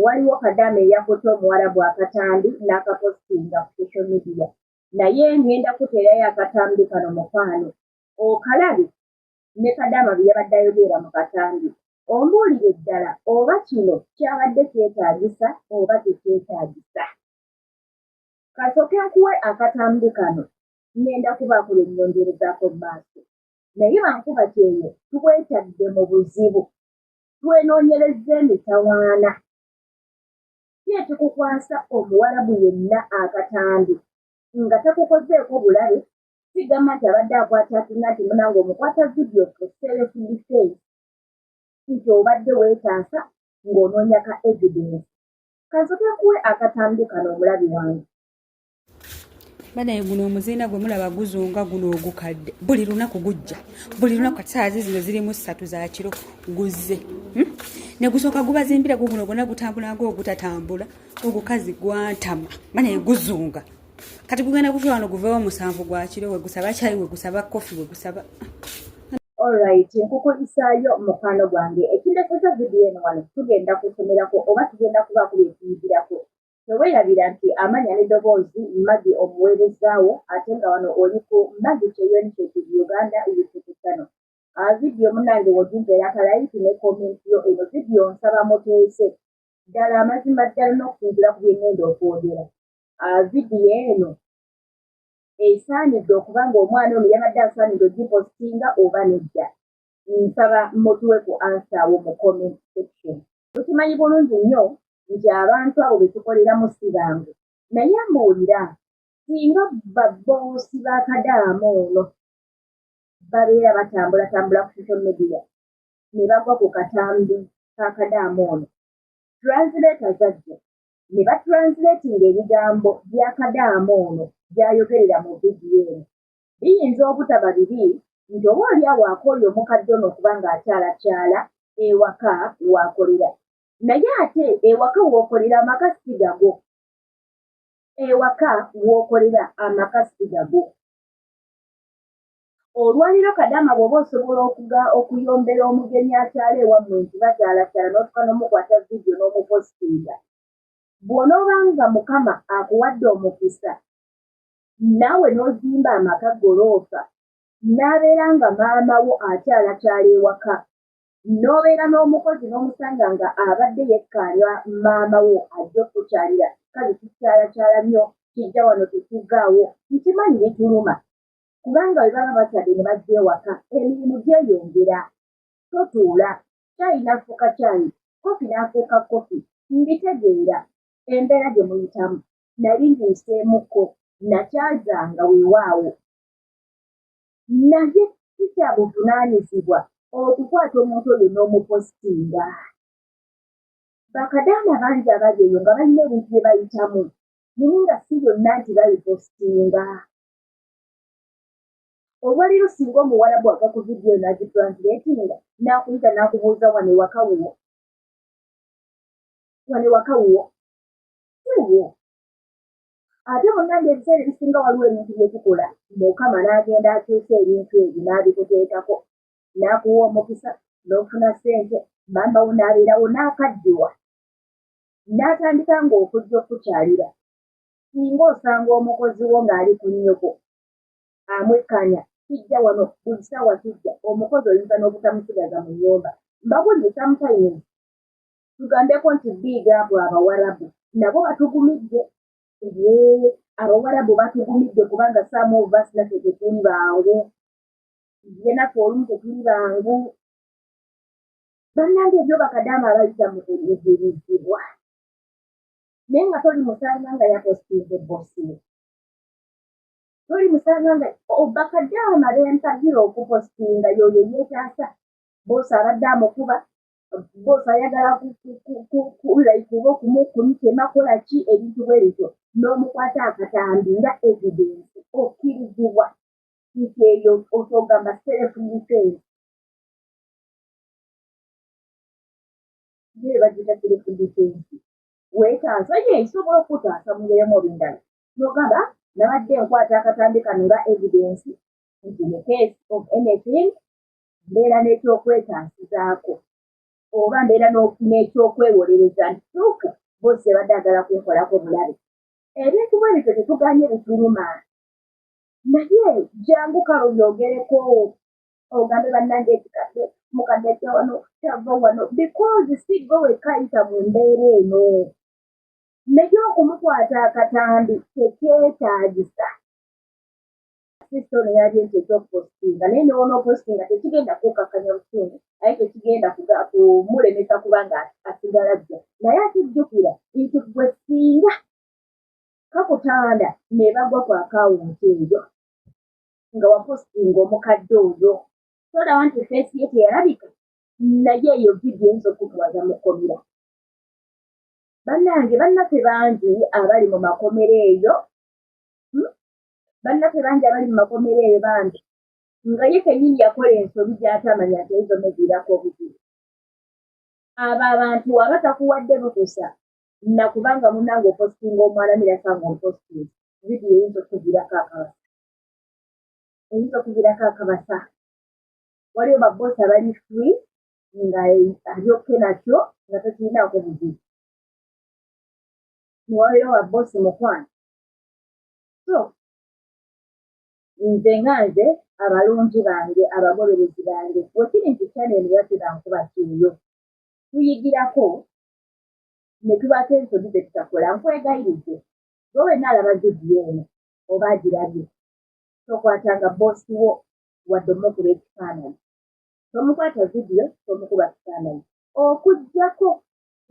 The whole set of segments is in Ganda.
waliwo Kadaama eyakuta omuwarabu akatambi n'akapostinga ku social media. Naye ngenda kuteerayo akatambi kano mukwano okalabe ne Kadaama bye yabadde ayogera mu katambi. Ombuulire ddala oba kino kyabadde kyetaagisa oba tekyetaagisa. Kasooke nkuwe akatambi kano ngenda kubaako bye nnyongerezaako mu maaso. Naye bankuba kyeyo tukwetadde mu buzibu. Twenoonyerezza emitawaana. Ki ekikukwasa omuwarabu yenna akatambi nga takukozeeko bulabe sigamba nti abadde akwata atunga nti munange omukwata vidiyo for self defense nti obadde weetaasa ng'onoonya ka evidence. Kasooke nkuwe akatambi kano omulabi wange. Banaye guno omuziina gwe mulaba guzunga guno ogukadde buli lunaku gujja buli lunaku kati saazi zino zirimu 3 za kiro guzze ne gusooka gubazimbira guno gonna gutambula ng'ogutatambula ogukazi gwantama banaye guzunga kati gugenda kutuula wano guveewo 7 gwa kiro we gusaba kyayi we gusaba kofi we gusaba. Alright, nkukuyisaayo mukwano gwange ekindeseza vidiyo eno wano tugenda kusomerako oba tugenda kubaako bye tuyigirako. Teweerabira nti amanya n'eddoboozi Maggie omuweerezaawo ate nga wano oli ku Maggie Initiative Uganda YouTube channel. Vidiyo munnange wogimpeera akalayiti ne komenti yo eno vidiyo nsaba muteese ddala amazima ddala n'okusinziira ku bye ngenda okwogera. Vidiyo eno esaanidde okuba ng'omwana ono yabadde asaanidde ogipostinga oba nedda. Nsaba mutuwe ku ansaawo mu comment section. Tukimanyi bulungi nnyo nti abantu abo be tukoleramu si bangu. Naye mbuulira singa babboosi ba Kadaama ono babeera batambulatambula ku social media ne bagwa ku katambi ka Kadaama ono, translator zajja ne batranslatinga ebigambo bya Kadaama ono by'ayogerera mu vidiyo eno. Biyinza obutaba bibi nti oba oliawo akooye omukadde ono okuba ng'akyalakyala ewaka waakolera. Naye ate ewaka w'okolera amaka si gago. Ewaka w'okolera amaka si gago. Olwaliro Kadaama bw'oba osobola okuyombera omugenyi akyala ewammwe nti bakyalakyala n'otuka n'omukwata vidiyo n'omupostinga. Bw'onoobanga Mukama akuwadde omukisa naawe n'ozimba amaka goloofa n'abeera nga maama wo akyalakyala ewaka n'obeera n'omukozi n'omusanga nga abadde yekkaanya maama wo ajja okukyalira kale tukyalakyala nnyo kijja wano tetugaawo nkimanyi bituluma kubanga bwe baba bakyadde ne bajja ewaka emirimu gyeyongera. Totuula kyayi n'afuuka kyayi kofi n'afuuka kofi mbitegeera embeera gye muyitamu nali ntuuseemukko nakyazanga weewaawo. Naye si kya buvunaanyizibwa okukwata omuntu oyo n'omupostinga. Bakadaama bangi abali eyo nga balina ebintu bye bayitamu naye nga si byonna nti babipostinga. Olwaliro singa omuwarabu ava ku vidiyo n'agitranslatinga n'akuyita n'akubuuza wano ewaka wuwo siwo. Ate munnange ebiseera ebisinga waliwo ebintu bye tukola Mukama n'agenda akyusa ebintu ebyo n'abikuteekako n'akuwa omukisa n'ofuna ssente bambawo n'abeerawo n'akaddiwa n'atandika ng'okujja okukyalira. Singa osanga omukozi wo ng'ali ku nnyoko amwekkanya kijja wano buli ssaawa kijja omukozi oyinza n'obutamusigaza mu nnyumba. Mbabulire sometimes tugambeko nti big up Abawarabu nabo batugumidde. Abawarabu batugumidde kubanga some of us naffe tetuli bangu. Ye naffe olumu tetuli bangu. Bannange ebyo Bakadaama abayita mu kuyigirizibwa. Naye nga toli musanga nga yapostinze bossi. Toli musanga nga Bakadaama bempagira okupostinga y'oyo yeetaasa. Boosi abadde amukuba, boosi ayagala kuba kumutema kola ki ebintu bwe bityo n'omukwata akatambi nga evidence okkirizibwa nti eyo otogamba self defense. Ye bagita self defense. Weetaasa ye esobola okutaasa mu ngeri emu ebindala. N'ogamba nabadde nkwata akatambi kano nga evidence nti in the case of anything mbeera n'ekyokwetaasizaako. oba mbeera n'ekyokwewolereza nti tuufu bose badde agala kunkolako bulabe. Ebintu bwe bityo tetuganye bituluma, naye jangu kalo byogereko ogambe bannange ekikadde mukadde kyawano kyava wano because si gwe wekayita mu mbeera eno. Naye okumukwata akatambi tekyetaagisa. Sistono yali nti ekyokupostinga naye n'onoopostinga tekigenda kukakkanya busungu naye tekigenda kumulemesa kubanga asigala jja. Naye akijjukira nti gwe singa kakutanda ne bagwa ku akawunti eyo nga wapostinga omukadde oyo tolaba nti feesi ye teyalabika, naye eyo vidiyo eyinza okutwaza mu kkomera. Bannange bannaffe bangi abali mu makomero eyo, bannaffe bangi abali mu makomero eyo bangi nga ye kennyini yakola ensobi gy'atamanya nti ezo neviirako obuzibu. Abo abantu abatakuwadde bukusa nakubanga munnange opostinga omwana mirasa ng'opostinga vidiyo eyinza okuviirako akabasa, eyinza okuviirako akabasa. Waliwo babosi abali free nga alyokke nakyo nga tekirinaako buzibu. Waliwo babosi mukwano. So nze nga nze abalungi bange abagoberezi bange wekiri nti chanel yaffe bankuba kyeyo tuyigirako ne tubaako ensobi ze tutakola. Nkwegayiridde gwe wenna alaba vidiyo eno oba agirabye tokwatanga boosi wo wadde omukuba ekifaananyi, tomukwata vidiyo tomukuba kifaananyi okuggyako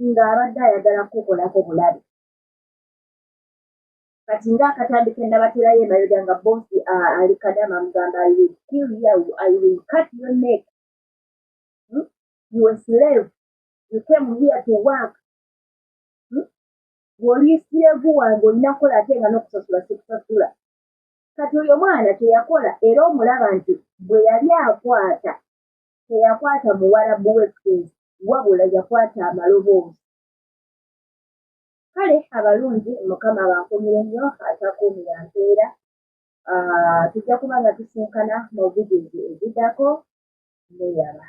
ng'abadde ayagala kukolako bulabe. Kati ng'akatambi ke nabaterayo emabega nga boosi ali kadama mugamba I will kill you, I will cut your neck. You a slave. You came here to work. Bw'oli slave wange olina kukola ate nga n'okusasula sikusasula. Kati oyo mwana teyakola era omulaba nti bwe yali akwata teyakwata muwarabu w'effeesi wabula yakwata amaloboozi. Kale abalungi Mukama abankumire nnyo atakuumira mpeera. Tujja kuba nga tusinkana mu vidiyo eziddako. Neyaba.